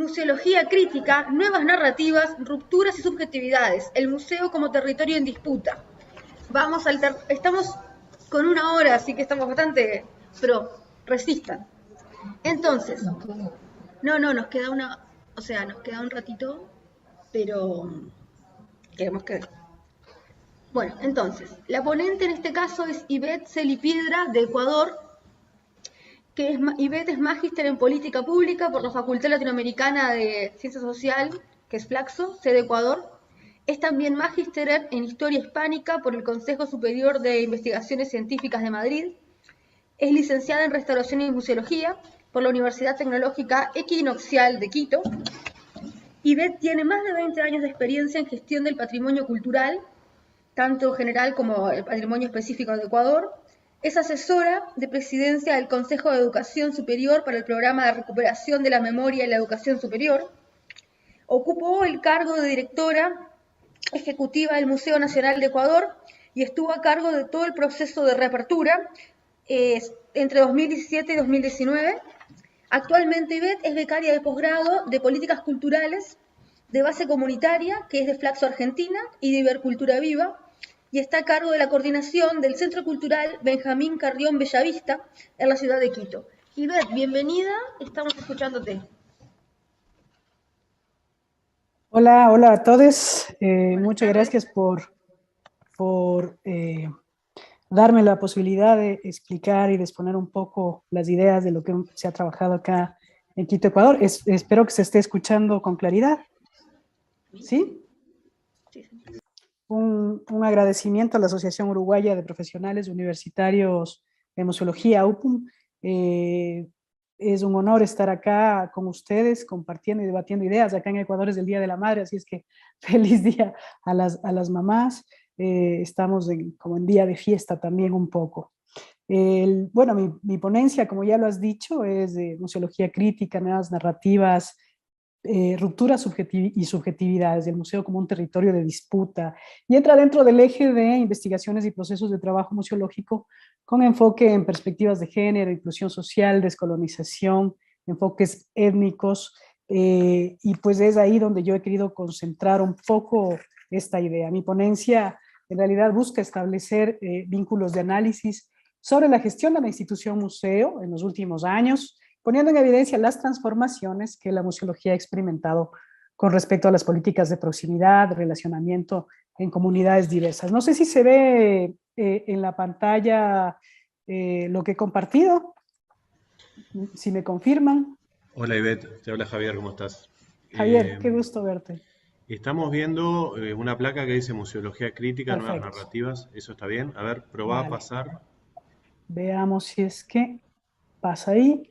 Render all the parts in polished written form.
Museología crítica, nuevas narrativas, rupturas y subjetividades. El museo como territorio en disputa. Estamos con una hora, así que estamos bastante, pero resistan. Entonces, no, nos queda nos queda un ratito, pero queremos que... Bueno, entonces, la ponente en este caso es Ivette Celipiedra, de Ecuador, Ivette es magíster en política pública por la Facultad Latinoamericana de Ciencia Social, que es Flaxo, sede Ecuador. Es también magíster en historia hispánica por el Consejo Superior de Investigaciones Científicas de Madrid. Es licenciada en restauración y museología por la Universidad Tecnológica Equinoccial de Quito. Ivette tiene más de 20 años de experiencia en gestión del patrimonio cultural, tanto general como el patrimonio específico de Ecuador. Es asesora de presidencia del Consejo de Educación Superior para el Programa de Recuperación de la Memoria y la Educación Superior. Ocupó el cargo de directora ejecutiva del Museo Nacional de Ecuador y estuvo a cargo de todo el proceso de reapertura entre 2017 y 2019. Actualmente Ivette es becaria de posgrado de Políticas Culturales de base comunitaria, que es de Flaxo Argentina, y de Ibercultura Viva, y está a cargo de la coordinación del Centro Cultural Benjamín Carrión Bellavista en la ciudad de Quito. Ivette, bienvenida, estamos escuchándote. Hola a todos. Muchas gracias por darme la posibilidad de explicar y de exponer un poco las ideas de lo que se ha trabajado acá en Quito, Ecuador. Espero que se esté escuchando con claridad. ¿Sí? Un agradecimiento a la Asociación Uruguaya de Profesionales Universitarios de Museología, UPUM. Es un honor estar acá con ustedes, compartiendo y debatiendo ideas. Acá en Ecuador es el Día de la Madre, así es que feliz día a las mamás. Estamos como en día de fiesta también un poco. Bueno, mi ponencia, como ya lo has dicho, es de museología crítica, nuevas narrativas, rupturas y subjetividades del museo como un territorio de disputa, y entra dentro del eje de investigaciones y procesos de trabajo museológico con enfoque en perspectivas de género, inclusión social, descolonización, enfoques étnicos, y pues es ahí donde yo he querido concentrar un poco esta idea. Mi ponencia en realidad busca establecer vínculos de análisis sobre la gestión de la institución museo en los últimos años, poniendo en evidencia las transformaciones que la museología ha experimentado con respecto a las políticas de proximidad, relacionamiento en comunidades diversas. No sé si se ve en la pantalla lo que he compartido, si me confirman. Hola Ivette, te habla Javier, ¿cómo estás? Javier, qué gusto verte. Estamos viendo una placa que dice Museología Crítica, Nuevas Perfecto. Narrativas, ¿eso está bien? A ver, probá a pasar. Veamos si es que pasa ahí.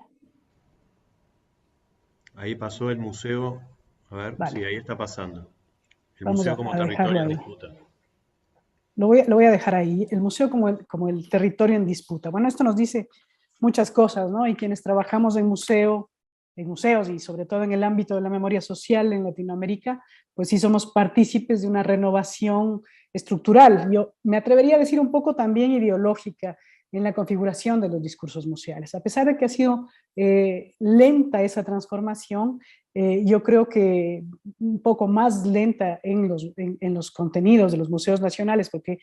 Ahí pasó el museo, a ver, sí, ahí está pasando. El Vamos museo a como dejarlo territorio en ahí. disputa. Lo voy a dejar ahí, el museo como el territorio en disputa. Bueno, esto nos dice muchas cosas, ¿no? Y quienes trabajamos en museos y sobre todo en el ámbito de la memoria social en Latinoamérica, pues sí somos partícipes de una renovación estructural. Yo me atrevería a decir un poco también ideológica en la configuración de los discursos museales. A pesar de que ha sido lenta esa transformación, yo creo que un poco más lenta en los contenidos de los museos nacionales, porque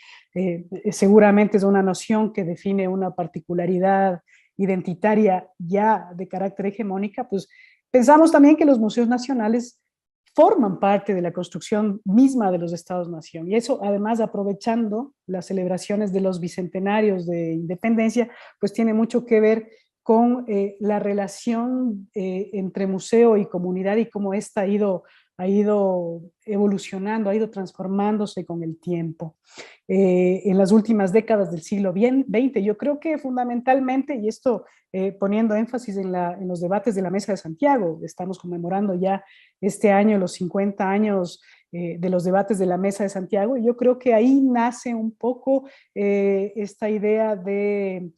seguramente es una noción que define una particularidad identitaria ya de carácter hegemónica, pues pensamos también que los museos nacionales forman parte de la construcción misma de los estados-nación, y eso además aprovechando las celebraciones de los bicentenarios de independencia, pues tiene mucho que ver con la relación entre museo y comunidad y cómo esta ha ido evolucionando, ha ido transformándose con el tiempo. En las últimas décadas del siglo XX, yo creo que fundamentalmente, y esto poniendo énfasis en los debates de la Mesa de Santiago, estamos conmemorando ya este año los 50 años de los debates de la Mesa de Santiago, y yo creo que ahí nace un poco esta idea de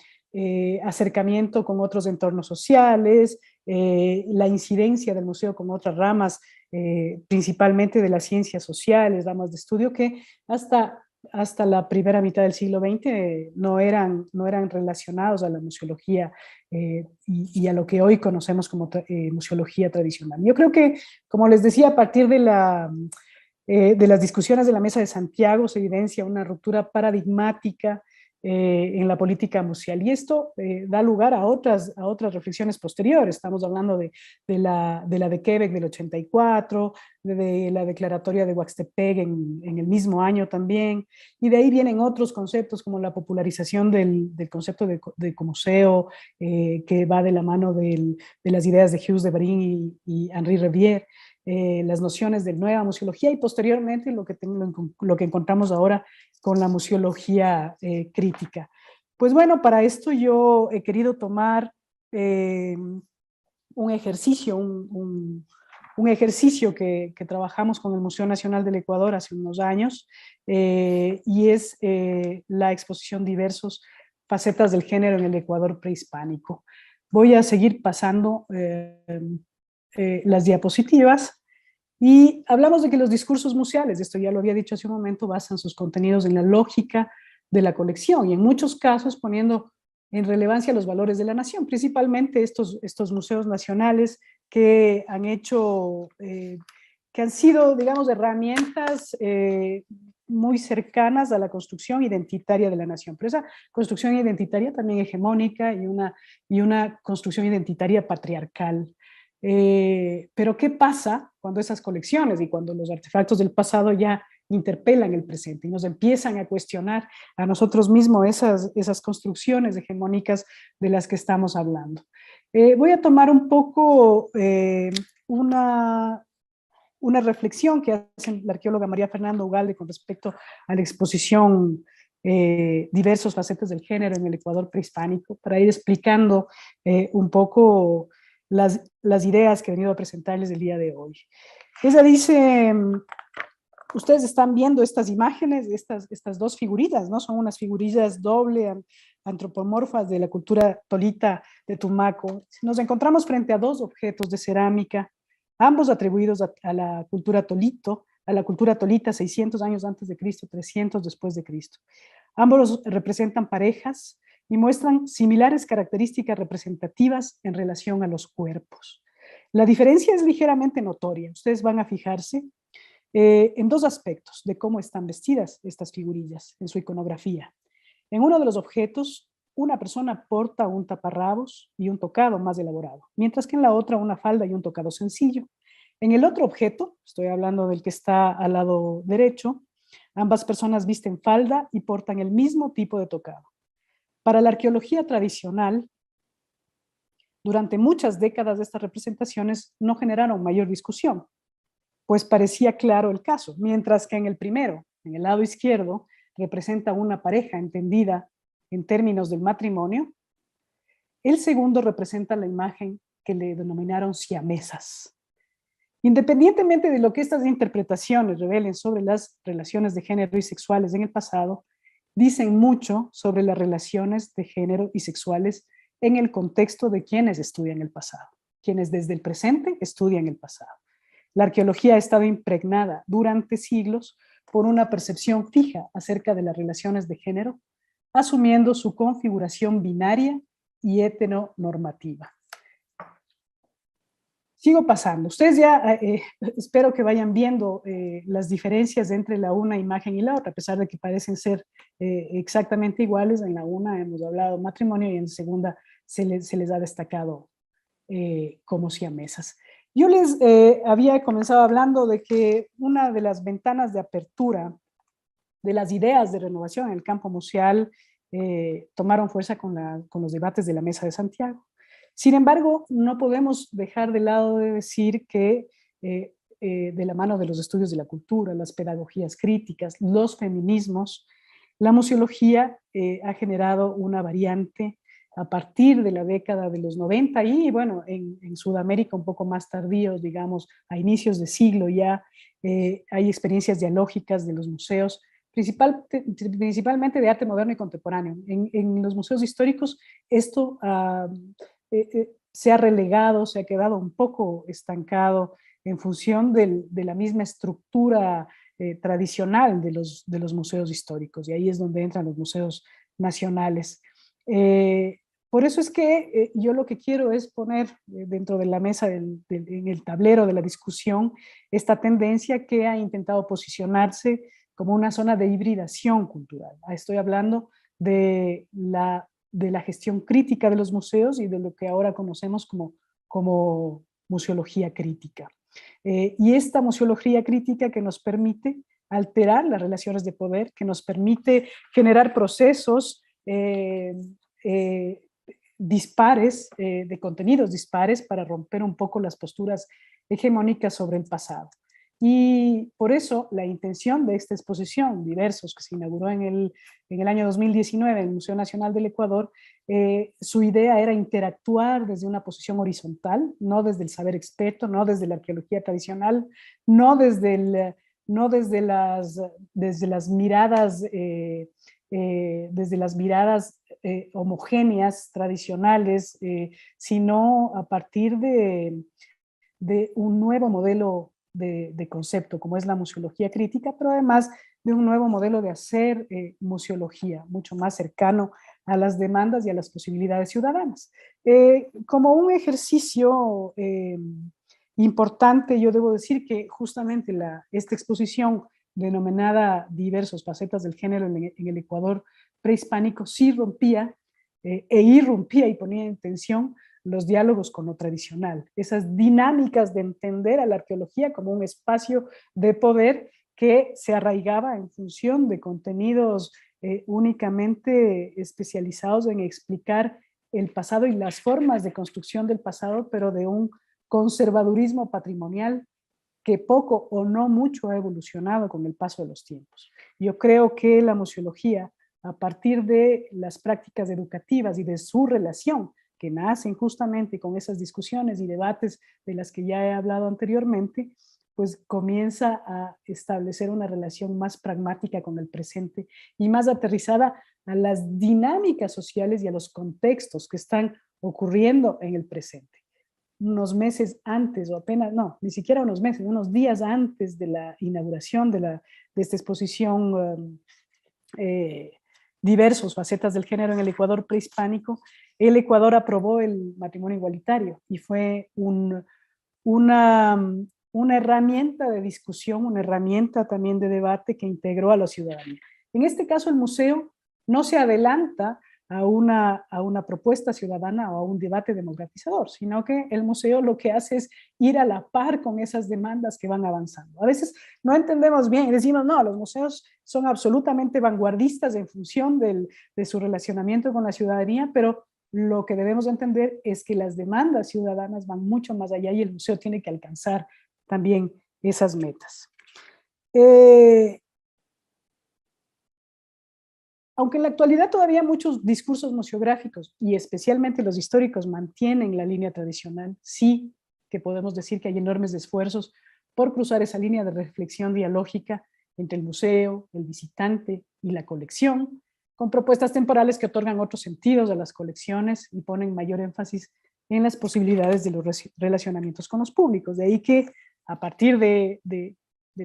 acercamiento con otros entornos sociales, la incidencia del museo con otras ramas, principalmente de las ciencias sociales, ramas de estudio que hasta hasta la primera mitad del siglo XX no eran relacionados a la museología y a lo que hoy conocemos como museología tradicional. Yo creo que, como les decía, a partir de las discusiones de la Mesa de Santiago se evidencia una ruptura paradigmática en la política museal. Y esto da lugar a otras reflexiones posteriores. Estamos hablando de la de Quebec del 84, de la declaratoria de Huaxtepec en el mismo año también. Y de ahí vienen otros conceptos como la popularización del concepto de ecomuseo, que va de la mano de las ideas de Hugues de Barin y Henri Revier. Las nociones de nueva museología y posteriormente lo que encontramos ahora con la museología crítica. Pues bueno, para esto yo he querido tomar un ejercicio, un ejercicio que trabajamos con el Museo Nacional del Ecuador hace unos años, y es la exposición Diversos, facetas del género en el Ecuador prehispánico. Voy a seguir pasando las diapositivas. Y hablamos de que los discursos museales, esto ya lo había dicho hace un momento, basan sus contenidos en la lógica de la colección y en muchos casos poniendo en relevancia los valores de la nación, principalmente estos museos nacionales que han hecho, que han sido, digamos, herramientas muy cercanas a la construcción identitaria de la nación. Pero esa construcción identitaria también hegemónica y una construcción identitaria patriarcal. Pero ¿qué pasa cuando esas colecciones y cuando los artefactos del pasado ya interpelan el presente y nos empiezan a cuestionar a nosotros mismos esas construcciones hegemónicas de las que estamos hablando? Voy a tomar un poco una reflexión que hace la arqueóloga María Fernanda Ugalde con respecto a la exposición Diversos facetas del género en el Ecuador prehispánico, para ir explicando un poco las ideas que he venido a presentarles el día de hoy. Ella dice, ustedes están viendo estas imágenes, estas dos figuritas, ¿no? Son unas figurillas doble antropomorfas de la cultura tolita de Tumaco. Nos encontramos frente a dos objetos de cerámica, ambos atribuidos a la cultura tolita 600 años antes de Cristo, 300 después de Cristo. Ambos representan parejas y muestran similares características representativas en relación a los cuerpos. La diferencia es ligeramente notoria. Ustedes van a fijarse en dos aspectos de cómo están vestidas estas figurillas en su iconografía. En uno de los objetos, una persona porta un taparrabos y un tocado más elaborado, mientras que en la otra una falda y un tocado sencillo. En el otro objeto, estoy hablando del que está al lado derecho, ambas personas visten falda y portan el mismo tipo de tocado. Para la arqueología tradicional, durante muchas décadas estas representaciones no generaron mayor discusión, pues parecía claro el caso, mientras que en el primero, en el lado izquierdo, representa una pareja entendida en términos del matrimonio, el segundo representa la imagen que le denominaron siamesas. Independientemente de lo que estas interpretaciones revelen sobre las relaciones de género y sexuales en el pasado, dicen mucho sobre las relaciones de género y sexuales en el contexto de quienes estudian el pasado, quienes desde el presente estudian el pasado. La arqueología ha estado impregnada durante siglos por una percepción fija acerca de las relaciones de género, asumiendo su configuración binaria y heteronormativa. Sigo pasando. Ustedes ya espero que vayan viendo las diferencias entre la una imagen y la otra, a pesar de que parecen ser exactamente iguales. En la una hemos hablado de matrimonio y en la segunda se les ha destacado como siamesas. Yo les había comenzado hablando de que una de las ventanas de apertura de las ideas de renovación en el campo museal tomaron fuerza con los debates de la Mesa de Santiago. Sin embargo, no podemos dejar de lado de decir que de la mano de los estudios de la cultura, las pedagogías críticas, los feminismos, la museología ha generado una variante a partir de la década de los 90 y bueno, en Sudamérica un poco más tardíos, digamos, a inicios de siglo ya hay experiencias dialógicas de los museos, principalmente de arte moderno y contemporáneo. En los museos históricos esto se ha relegado, se ha quedado un poco estancado en función de la misma estructura tradicional de los museos históricos, y ahí es donde entran los museos nacionales. Por eso es que yo lo que quiero es poner dentro de la mesa, en el tablero de la discusión, esta tendencia que ha intentado posicionarse como una zona de hibridación cultural. Estoy hablando de la gestión crítica de los museos y de lo que ahora conocemos como museología crítica. Y esta museología crítica que nos permite alterar las relaciones de poder, que nos permite generar procesos dispares, de contenidos dispares para romper un poco las posturas hegemónicas sobre el pasado. Y por eso la intención de esta exposición, Diversos, que se inauguró en el año 2019 en el Museo Nacional del Ecuador, su idea era interactuar desde una posición horizontal, no desde el saber experto, no desde la arqueología tradicional, no desde las miradas homogéneas, tradicionales, sino a partir de un nuevo modelo de concepto, como es la museología crítica, pero además de un nuevo modelo de hacer museología, mucho más cercano a las demandas y a las posibilidades ciudadanas. Como un ejercicio importante, yo debo decir que justamente esta exposición denominada Diversos, facetas del género en el Ecuador prehispánico, sí rompía e irrumpía y ponía en tensión los diálogos con lo tradicional, esas dinámicas de entender a la arqueología como un espacio de poder que se arraigaba en función de contenidos únicamente especializados en explicar el pasado y las formas de construcción del pasado, pero de un conservadurismo patrimonial que poco o no mucho ha evolucionado con el paso de los tiempos. Yo creo que la museología, a partir de las prácticas educativas y de su relación, que nacen justamente con esas discusiones y debates de las que ya he hablado anteriormente, pues comienza a establecer una relación más pragmática con el presente y más aterrizada a las dinámicas sociales y a los contextos que están ocurriendo en el presente. Unos meses antes, o apenas, no, ni siquiera unos meses, unos días antes de la inauguración de esta exposición Diversos, facetas del género en el Ecuador prehispánico, el Ecuador aprobó el matrimonio igualitario y fue una herramienta de discusión, una herramienta también de debate que integró a la ciudadanía. En este caso, el museo no se adelanta a una propuesta ciudadana o a un debate democratizador, sino que el museo lo que hace es ir a la par con esas demandas que van avanzando. A veces no entendemos bien y decimos, no, los museos son absolutamente vanguardistas en función de su relacionamiento con la ciudadanía, pero lo que debemos entender es que las demandas ciudadanas van mucho más allá y el museo tiene que alcanzar también esas metas. Aunque en la actualidad todavía muchos discursos museográficos y especialmente los históricos mantienen la línea tradicional, sí que podemos decir que hay enormes esfuerzos por cruzar esa línea de reflexión dialógica entre el museo, el visitante y la colección, con propuestas temporales que otorgan otros sentidos a las colecciones y ponen mayor énfasis en las posibilidades de los relacionamientos con los públicos. De ahí que a partir de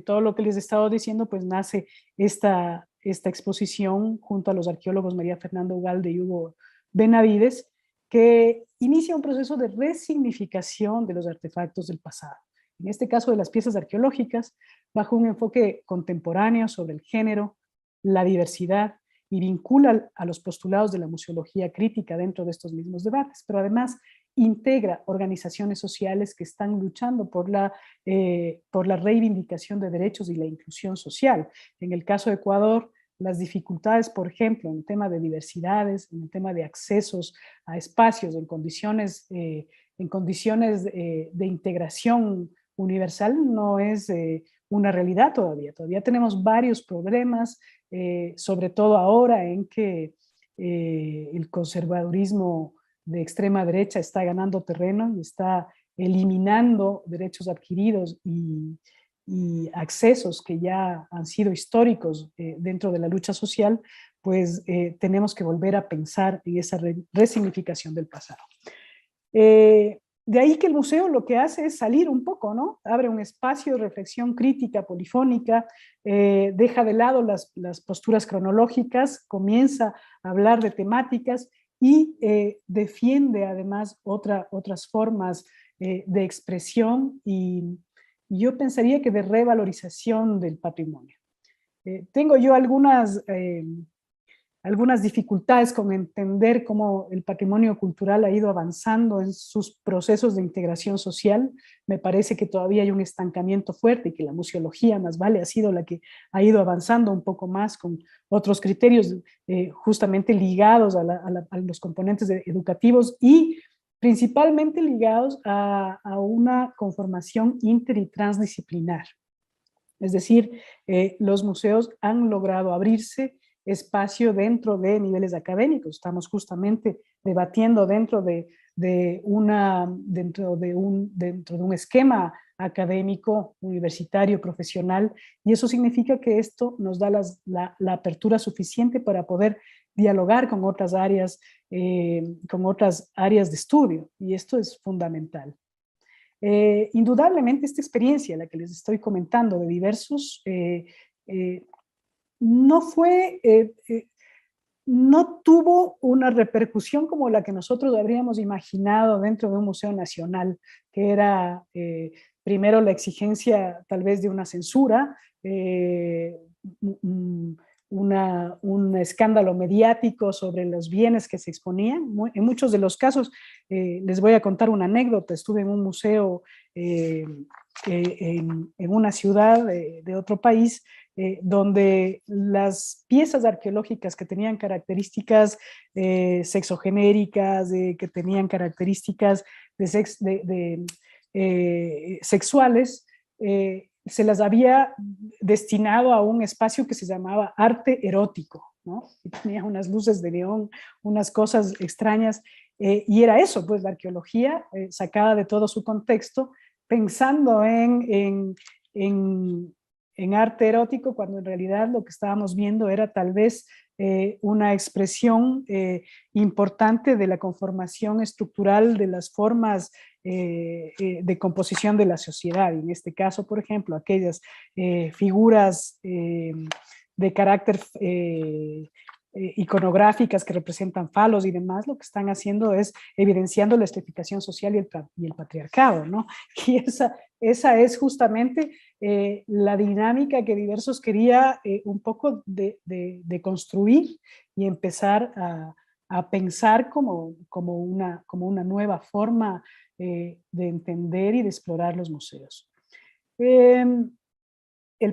todo lo que les he estado diciendo, pues nace esta exposición junto a los arqueólogos María Fernanda Ugalde y Hugo Benavides, que inicia un proceso de resignificación de los artefactos del pasado. En este caso de las piezas arqueológicas, bajo un enfoque contemporáneo sobre el género, la diversidad, y vincula a los postulados de la museología crítica dentro de estos mismos debates, pero además integra organizaciones sociales que están luchando por la reivindicación de derechos y la inclusión social. En el caso de Ecuador, las dificultades, por ejemplo, en el tema de diversidades, en el tema de accesos a espacios, en condiciones de integración universal, no es una realidad todavía. Todavía tenemos varios problemas, sobre todo ahora en que el conservadurismo de extrema derecha está ganando terreno y está eliminando derechos adquiridos y accesos que ya han sido históricos dentro de la lucha social, pues tenemos que volver a pensar en esa resignificación del pasado. de ahí que el museo lo que hace es salir un poco, ¿no? Abre un espacio de reflexión crítica, polifónica, deja de lado las posturas cronológicas, comienza a hablar de temáticas y defiende además otras formas de expresión y yo pensaría que de revalorización del patrimonio. Tengo yo algunas dificultades con entender cómo el patrimonio cultural ha ido avanzando en sus procesos de integración social. Me parece que todavía hay un estancamiento fuerte y que la museología más vale ha sido la que ha ido avanzando un poco más con otros criterios justamente ligados a los componentes educativos y principalmente ligados a una conformación inter y transdisciplinar. Es decir, los museos han logrado abrirse espacio dentro de niveles académicos. Estamos justamente debatiendo dentro de un esquema académico, universitario, profesional, y eso significa que esto nos da la apertura suficiente para poder dialogar con otras áreas de estudio, y esto es fundamental. Indudablemente esta experiencia, la que les estoy comentando de diversos, no tuvo una repercusión como la que nosotros habríamos imaginado dentro de un museo nacional, que era primero la exigencia tal vez de una censura, un escándalo mediático sobre los bienes que se exponían. En muchos de los casos, les voy a contar una anécdota, estuve en un museo en una ciudad de otro país, donde las piezas arqueológicas que tenían características sexogenéricas, que tenían características sexuales, se las había destinado a un espacio que se llamaba arte erótico, ¿no? Y tenía unas luces de neón, unas cosas extrañas, y era eso, pues la arqueología sacada de todo su contexto, pensando en arte erótico, cuando en realidad lo que estábamos viendo era tal vez una expresión importante de la conformación estructural de las formas de composición de la sociedad. Y en este caso, por ejemplo, aquellas figuras de carácter iconográficas que representan falos y demás, lo que están haciendo es evidenciando la estratificación social y el patriarcado, ¿no? Y esa es justamente la dinámica que Diversos quería un poco de construir y empezar a pensar como una nueva forma de entender y de explorar los museos. El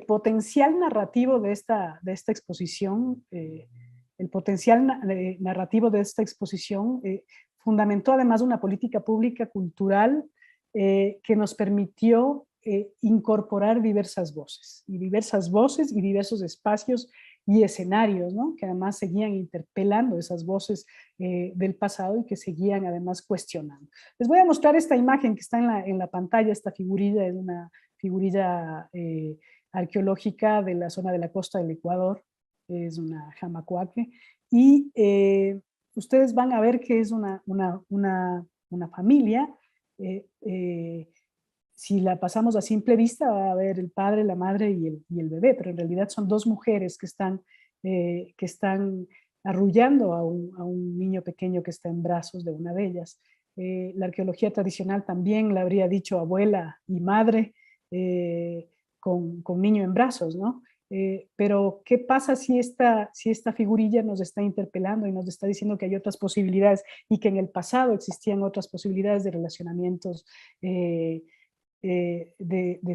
potencial narrativo de esta exposición, fundamentó además una política pública cultural que nos permitió incorporar diversas voces y diversos espacios y escenarios, ¿no? Que además seguían interpelando esas voces del pasado y que seguían además cuestionando. Les voy a mostrar esta imagen que está en la pantalla. Esta figurilla es una figurilla arqueológica de la zona de la costa del Ecuador, es una jamacuaque, y ustedes van a ver que es una familia. Si la pasamos a simple vista, va a ver el padre, la madre y el bebé, pero en realidad son dos mujeres que están arrullando a un niño pequeño que está en brazos de una de ellas. La arqueología tradicional también le habría dicho abuela y madre con niño en brazos, ¿no? Pero ¿qué pasa si esta figurilla nos está interpelando y nos está diciendo que hay otras posibilidades y que en el pasado existían otras posibilidades de relacionamientos de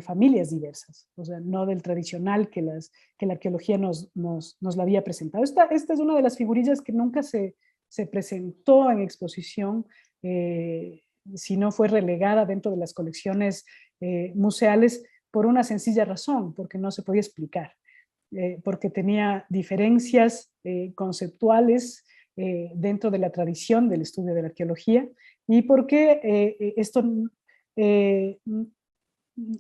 familias diversas, o sea, no del tradicional que la arqueología nos la había presentado. Esta es una de las figurillas que nunca se presentó en exposición, si no fue relegada dentro de las colecciones museales por una sencilla razón, porque no se podía explicar, porque tenía diferencias conceptuales dentro de la tradición del estudio de la arqueología y porque esto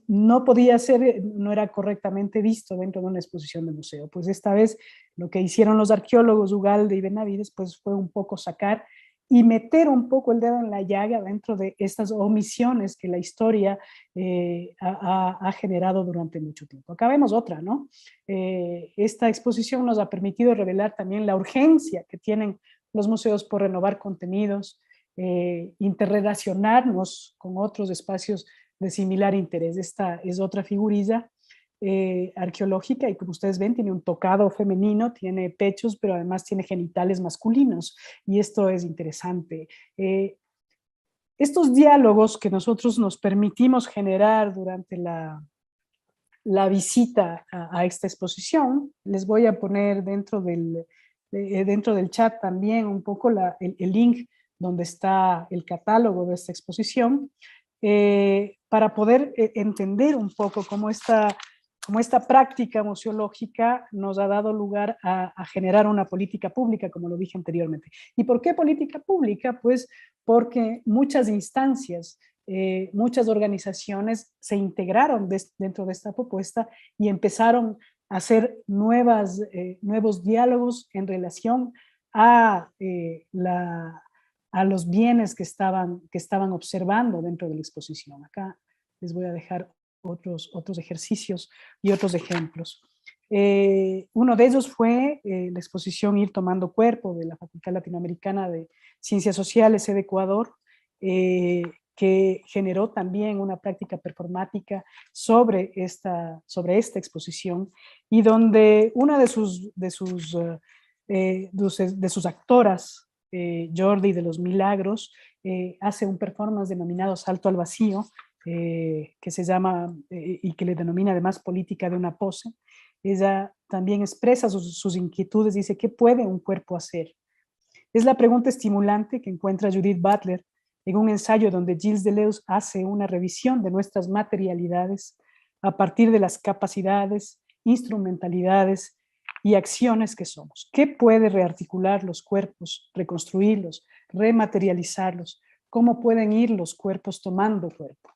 no podía ser, no era correctamente visto dentro de una exposición de museo. Pues esta vez lo que hicieron los arqueólogos Ugalde y Benavides pues fue un poco sacar y meter un poco el dedo en la llaga dentro de estas omisiones que la historia ha generado durante mucho tiempo. Acá vemos otra, ¿no? Esta exposición nos ha permitido revelar también la urgencia que tienen los museos por renovar contenidos, interrelacionarnos con otros espacios de similar interés. Esta es otra figurilla arqueológica y como ustedes ven tiene un tocado femenino, tiene pechos, pero además tiene genitales masculinos y esto es interesante. Estos diálogos que nosotros nos permitimos generar durante la visita a esta exposición, les voy a poner dentro del chat también un poco el link donde está el catálogo de esta exposición, para poder entender un poco cómo esta práctica museológica nos ha dado lugar a generar una política pública, como lo dije anteriormente. ¿Y por qué política pública? Pues porque muchas instancias, muchas organizaciones se integraron dentro de esta propuesta y empezaron a hacer nuevos diálogos en relación a, a los bienes que estaban observando dentro de la exposición. Acá les voy a dejar otros ejercicios y otros ejemplos. Uno de ellos fue la exposición Ir tomando cuerpo de la Facultad Latinoamericana de Ciencias Sociales de Ecuador, que generó también una práctica performática sobre esta exposición y donde una de sus actoras, Jordi de los Milagros, hace un performance denominado Salto al Vacío, que se llama y que le denomina además política de una pose. Ella también expresa sus inquietudes, dice, ¿qué puede un cuerpo hacer? Es la pregunta estimulante que encuentra Judith Butler en un ensayo donde Gilles Deleuze hace una revisión de nuestras materialidades a partir de las capacidades, instrumentalidades y acciones que somos. ¿Qué puede rearticular los cuerpos, reconstruirlos, rematerializarlos? ¿Cómo pueden ir los cuerpos tomando cuerpo?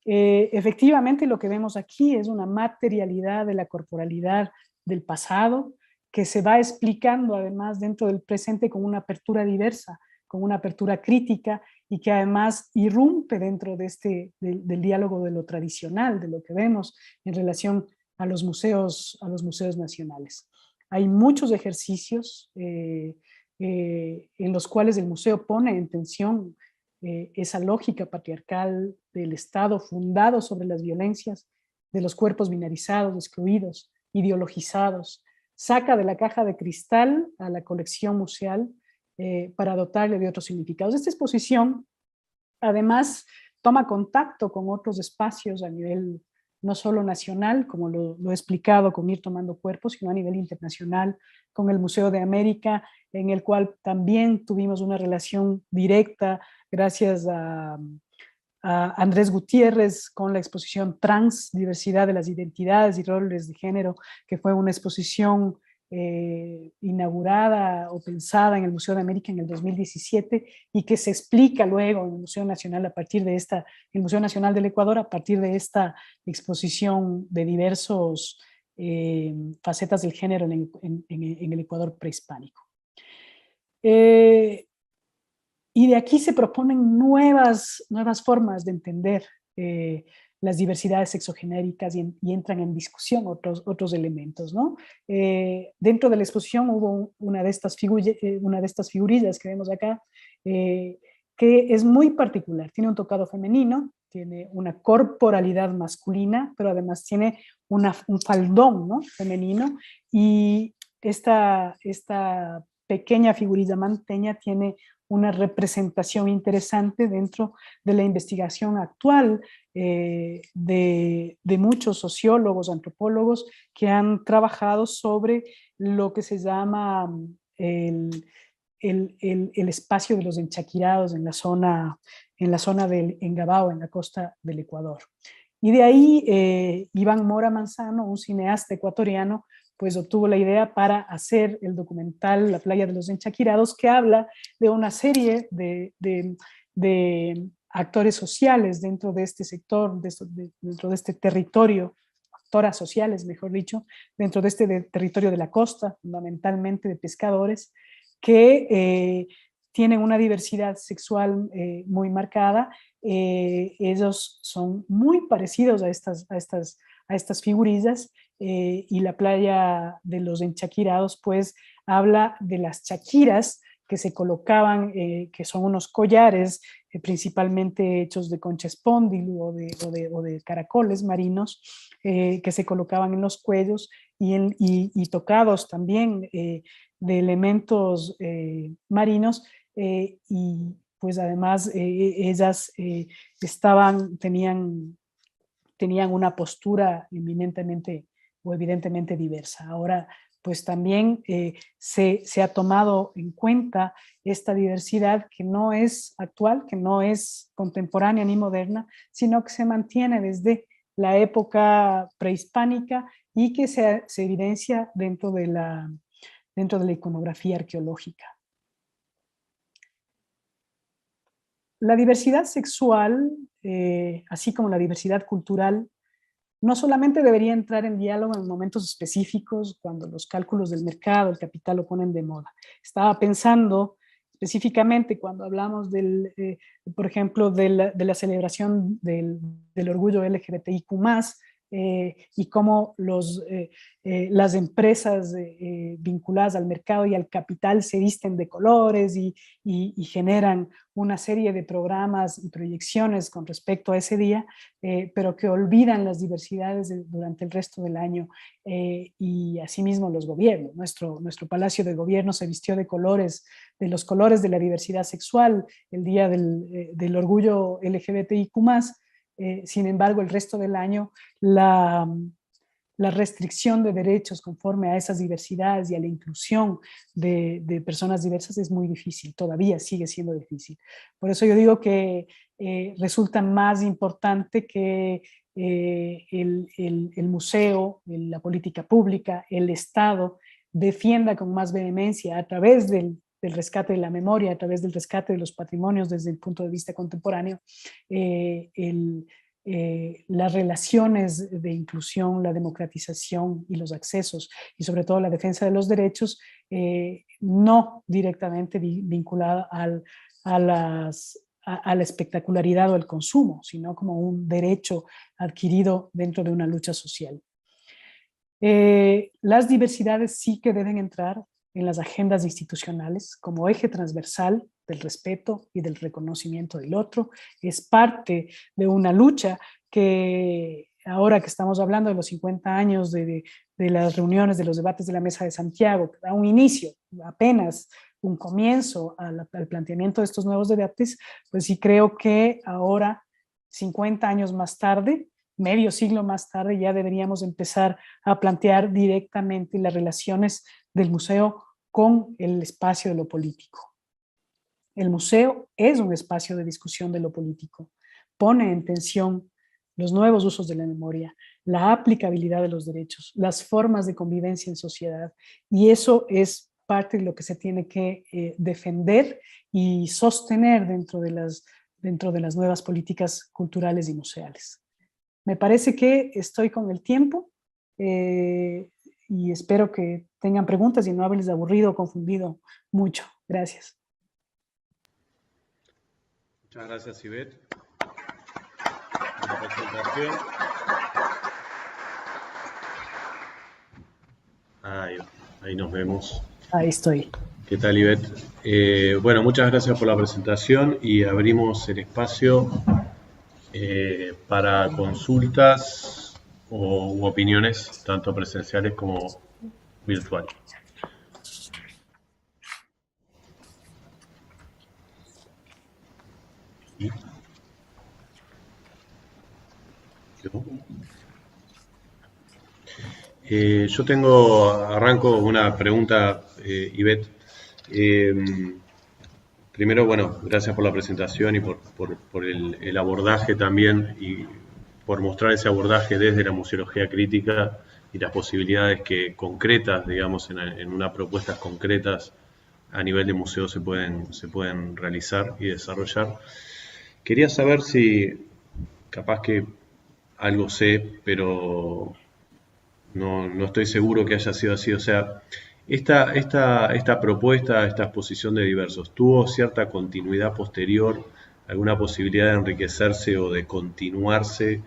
Efectivamente, lo que vemos aquí es una materialidad de la corporalidad del pasado que se va explicando además dentro del presente con una apertura diversa, con una apertura crítica y que además irrumpe dentro de del diálogo de lo tradicional, de lo que vemos en relación a los museos nacionales. Hay muchos ejercicios en los cuales el museo pone en tensión esa lógica patriarcal del Estado fundado sobre las violencias de los cuerpos binarizados, excluidos, ideologizados, saca de la caja de cristal a la colección museal para dotarle de otros significados. Esta exposición, además, toma contacto con otros espacios a nivel no solo nacional, como lo he explicado con Ir tomando cuerpo, sino a nivel internacional, con el Museo de América, en el cual también tuvimos una relación directa gracias a Andrés Gutiérrez con la exposición Trans, Diversidad de las Identidades y Roles de Género, que fue una exposición inaugurada o pensada en el Museo de América en el 2017 y que se explica luego en el Museo Nacional el Museo Nacional del Ecuador a partir de esta exposición de diversos facetas del género en el Ecuador prehispánico. Y de aquí se proponen nuevas formas de entender las diversidades sexogenéricas y entran en discusión otros elementos, ¿no? Dentro de la exposición hubo una de estas figurillas que vemos acá, que es muy particular. Tiene un tocado femenino, tiene una corporalidad masculina, pero además tiene un faldón, ¿no?, femenino, y esta pequeña figurilla manteña tiene una representación interesante dentro de la investigación actual de muchos sociólogos, antropólogos que han trabajado sobre lo que se llama el espacio de los enchaquirados en la zona del Engabao, en la costa del Ecuador. Y de ahí Iván Mora Manzano, un cineasta ecuatoriano, pues obtuvo la idea para hacer el documental La playa de los enchaquirados, que habla de una serie de actores sociales dentro de este sector, dentro de este territorio, actoras sociales, mejor dicho, dentro de territorio de la costa, fundamentalmente de pescadores, que tienen una diversidad sexual muy marcada. Ellos son muy parecidos a estas figurillas, y la playa de los enchaquirados pues habla de las chaquiras que se colocaban, que son unos collares principalmente hechos de concha espóndil o de caracoles marinos, que se colocaban en los cuellos y tocados también de elementos marinos, y pues además ellas tenían una postura eminentemente o evidentemente diversa. Ahora, pues también se ha tomado en cuenta esta diversidad que no es actual, que no es contemporánea ni moderna, sino que se mantiene desde la época prehispánica y que se evidencia dentro de la iconografía arqueológica. La diversidad sexual, así como la diversidad cultural, no solamente debería entrar en diálogo en momentos específicos, cuando los cálculos del mercado, el capital lo ponen de moda. Estaba pensando específicamente cuando hablamos por ejemplo, de la celebración del orgullo LGBTIQ+, y cómo las empresas vinculadas al mercado y al capital se visten de colores y generan una serie de programas y proyecciones con respecto a ese día, pero que olvidan las diversidades durante el resto del año, y asimismo los gobiernos. Nuestro Palacio de Gobierno se vistió de los colores de la diversidad sexual el día del orgullo LGBTIQ+. Sin embargo, el resto del año la restricción de derechos conforme a esas diversidades y a la inclusión de personas diversas es muy difícil, todavía sigue siendo difícil. Por eso yo digo que resulta más importante que el museo, la política pública, el Estado defienda con más vehemencia a través del rescate de la memoria, a través del rescate de los patrimonios desde el punto de vista contemporáneo, las relaciones de inclusión, la democratización y los accesos, y sobre todo la defensa de los derechos, no directamente vinculada a la espectacularidad o el consumo, sino como un derecho adquirido dentro de una lucha social. Las diversidades sí que deben entrar en las agendas institucionales como eje transversal del respeto y del reconocimiento del otro. Es parte de una lucha que ahora que estamos hablando de los 50 años de las reuniones, de los debates de la Mesa de Santiago, que da un inicio, apenas un comienzo al planteamiento de estos nuevos debates, pues sí creo que ahora, 50 años más tarde, medio siglo más tarde, ya deberíamos empezar a plantear directamente las relaciones del museo con el espacio de lo político. El museo es un espacio de discusión de lo político, pone en tensión los nuevos usos de la memoria, la aplicabilidad de los derechos, las formas de convivencia en sociedad, y eso es parte de lo que se tiene que defender y sostener dentro de las nuevas políticas culturales y museales. Me parece que estoy con el tiempo y espero que tengan preguntas y no haberles aburrido o confundido mucho. Gracias. Muchas gracias, Ivette, por la presentación. Ahí nos vemos. Ahí estoy. ¿Qué tal, Ivette? Bueno, muchas gracias por la presentación y abrimos el espacio para consultas u opiniones, tanto presenciales como virtuales. Yo arranco una pregunta, Ivette. Primero, bueno, gracias por la presentación y por el abordaje también, y por mostrar ese abordaje desde la museología crítica y las posibilidades concretas, digamos, en unas propuestas concretas a nivel de museo se pueden realizar y desarrollar. Quería saber si, capaz que algo sé, pero no estoy seguro que haya sido así. O sea, Esta propuesta, esta exposición de diversos, ¿tuvo cierta continuidad posterior, alguna posibilidad de enriquecerse o de continuarse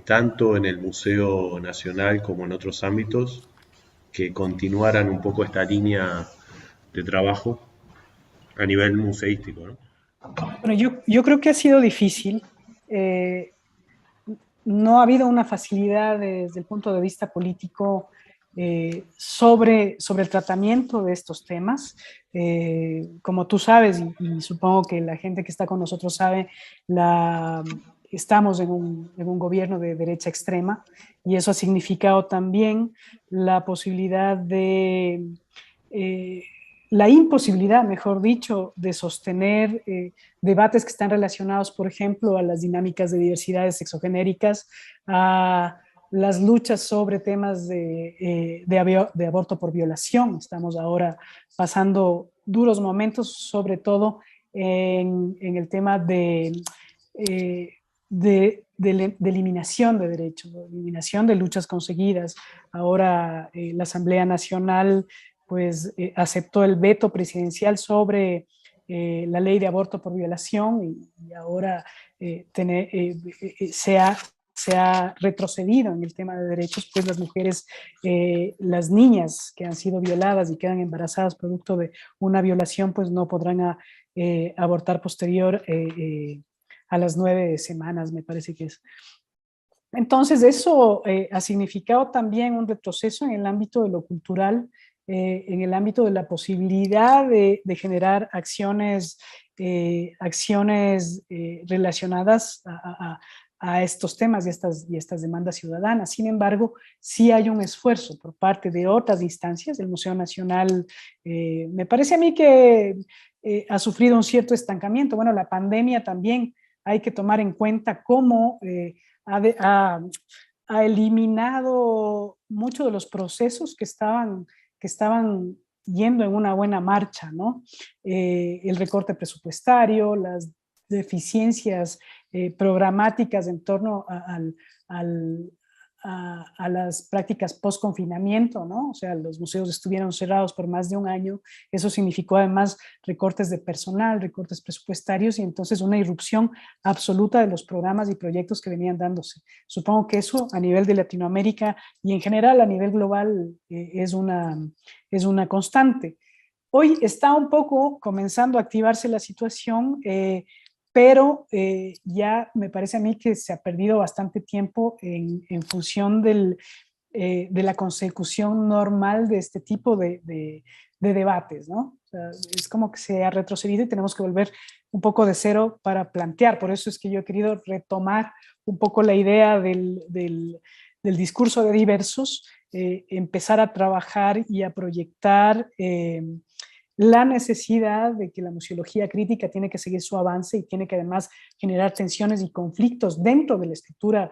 tanto en el Museo Nacional como en otros ámbitos, que continuaran un poco esta línea de trabajo a nivel museístico, ¿no? Bueno, yo creo que ha sido difícil. Eh, no ha habido una facilidad desde el punto de vista político sobre el tratamiento de estos temas. Como tú sabes, y supongo que la gente que está con nosotros sabe, estamos en un gobierno de derecha extrema y eso ha significado también la posibilidad eh, la imposibilidad, mejor dicho, de sostener debates que están relacionados, por ejemplo, a las dinámicas de diversidades sexogenéricas, a las luchas sobre temas de aborto por violación. Estamos ahora pasando duros momentos, sobre todo en el tema eh, de eliminación de derechos, de eliminación de luchas conseguidas. Ahora la Asamblea Nacional pues aceptó el veto presidencial sobre la ley de aborto por violación y ahora se ha retrocedido en el tema de derechos, pues las mujeres, las niñas que han sido violadas y quedan embarazadas producto de una violación, pues no podrán abortar posterior a las 9 semanas, me parece que es. Entonces, eso ha significado también un retroceso en el ámbito de lo cultural, en el ámbito de la posibilidad de generar acciones relacionadas a estos temas y estas demandas ciudadanas. Sin embargo, sí hay un esfuerzo por parte de otras instancias. El Museo Nacional, me parece a mí que ha sufrido un cierto estancamiento. Bueno, la pandemia también hay que tomar en cuenta cómo ha eliminado muchos de los procesos que estaban yendo en una buena marcha, ¿no? El recorte presupuestario, las deficiencias programáticas en torno a las prácticas post-confinamiento, ¿no? O sea, los museos estuvieron cerrados por más de un año. Eso significó además recortes de personal, recortes presupuestarios y entonces una irrupción absoluta de los programas y proyectos que venían dándose. Supongo que eso a nivel de Latinoamérica y en general a nivel global es una constante. Hoy está un poco comenzando a activarse la situación, pero ya me parece a mí que se ha perdido bastante tiempo en función de la consecución normal de este tipo de debates, ¿no? O sea, es como que se ha retrocedido y tenemos que volver un poco de cero para plantear. Por eso es que yo he querido retomar un poco la idea del discurso de diversos, empezar a trabajar y a proyectar la necesidad de que la museología crítica tiene que seguir su avance y tiene que además generar tensiones y conflictos dentro de la estructura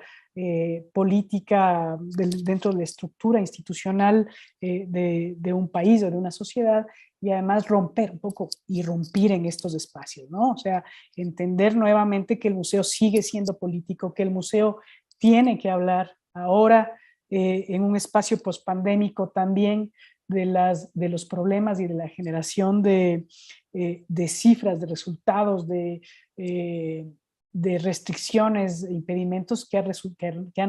política, dentro de la estructura institucional de un país o de una sociedad, y además romper un poco, irrumpir en estos espacios, ¿no? O sea, entender nuevamente que el museo sigue siendo político, que el museo tiene que hablar ahora en un espacio pospandémico también de los problemas y de la generación de cifras, de resultados, de restricciones, impedimentos que han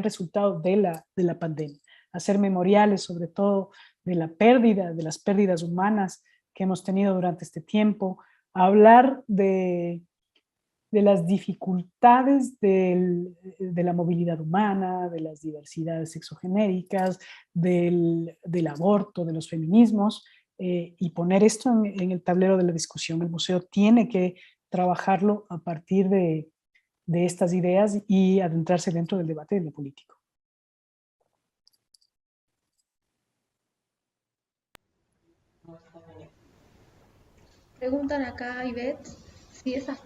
resultado de la pandemia. Hacer memoriales sobre todo de las pérdidas humanas que hemos tenido durante este tiempo, hablar de las dificultades de la movilidad humana, de las diversidades sexogenéricas, del aborto, de los feminismos, y poner esto en el tablero de la discusión. El museo tiene que trabajarlo a partir de estas ideas y adentrarse dentro del debate de lo político. Preguntan acá, Ivette, si esas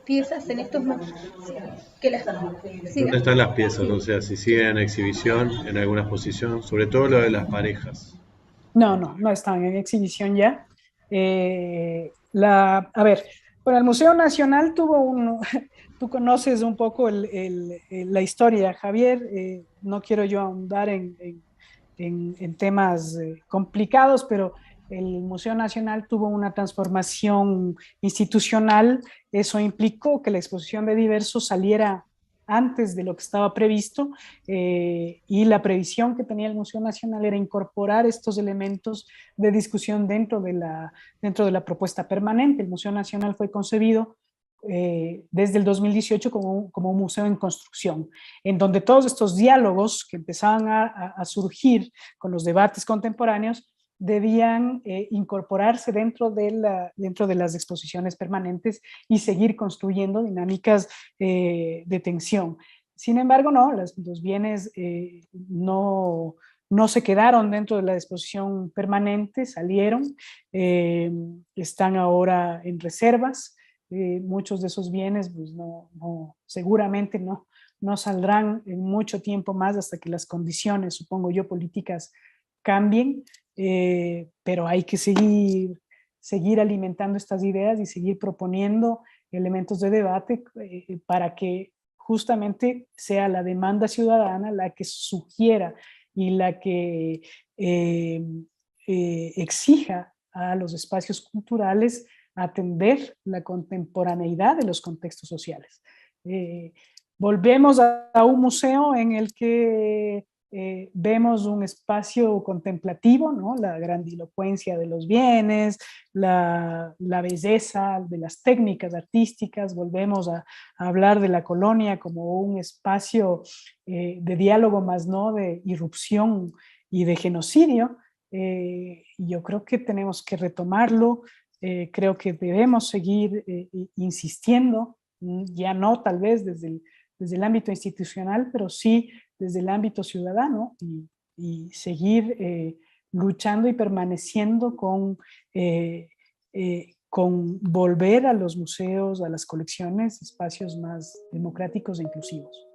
piezas en estos momentos... Que las, ¿Dónde están las piezas? O sea, si siguen en exhibición, en alguna exposición, sobre todo lo de las parejas. No están en exhibición ya. A ver, bueno, el Museo Nacional tuvo tú conoces un poco la historia, Javier, no quiero yo ahondar en temas complicados, pero el Museo Nacional tuvo una transformación institucional. Eso implicó que la exposición de diversos saliera antes de lo que estaba previsto, y la previsión que tenía el Museo Nacional era incorporar estos elementos de discusión dentro de la propuesta permanente. El Museo Nacional fue concebido desde el 2018 como un museo en construcción, en donde todos estos diálogos que empezaban a surgir con los debates contemporáneos debían incorporarse dentro de las exposiciones permanentes y seguir construyendo dinámicas de tensión. Sin embargo, no, los bienes no se quedaron dentro de la exposición permanente, salieron, están ahora en reservas. Muchos de esos bienes pues seguramente no saldrán en mucho tiempo más hasta que las condiciones, supongo yo, políticas cambien, pero hay que seguir alimentando estas ideas y seguir proponiendo elementos de debate para que justamente sea la demanda ciudadana la que sugiera y la que exija a los espacios culturales atender la contemporaneidad de los contextos sociales. Volvemos a un museo en el que vemos un espacio contemplativo, ¿no? La grandilocuencia de los bienes, la belleza de las técnicas artísticas. Volvemos a hablar de la colonia como un espacio de diálogo, más no de irrupción y de genocidio. Yo creo que tenemos que retomarlo. Creo que debemos seguir insistiendo, ya no tal vez desde el ámbito institucional, pero sí desde el ámbito ciudadano, y seguir luchando y permaneciendo con volver a los museos, a las colecciones, espacios más democráticos e inclusivos.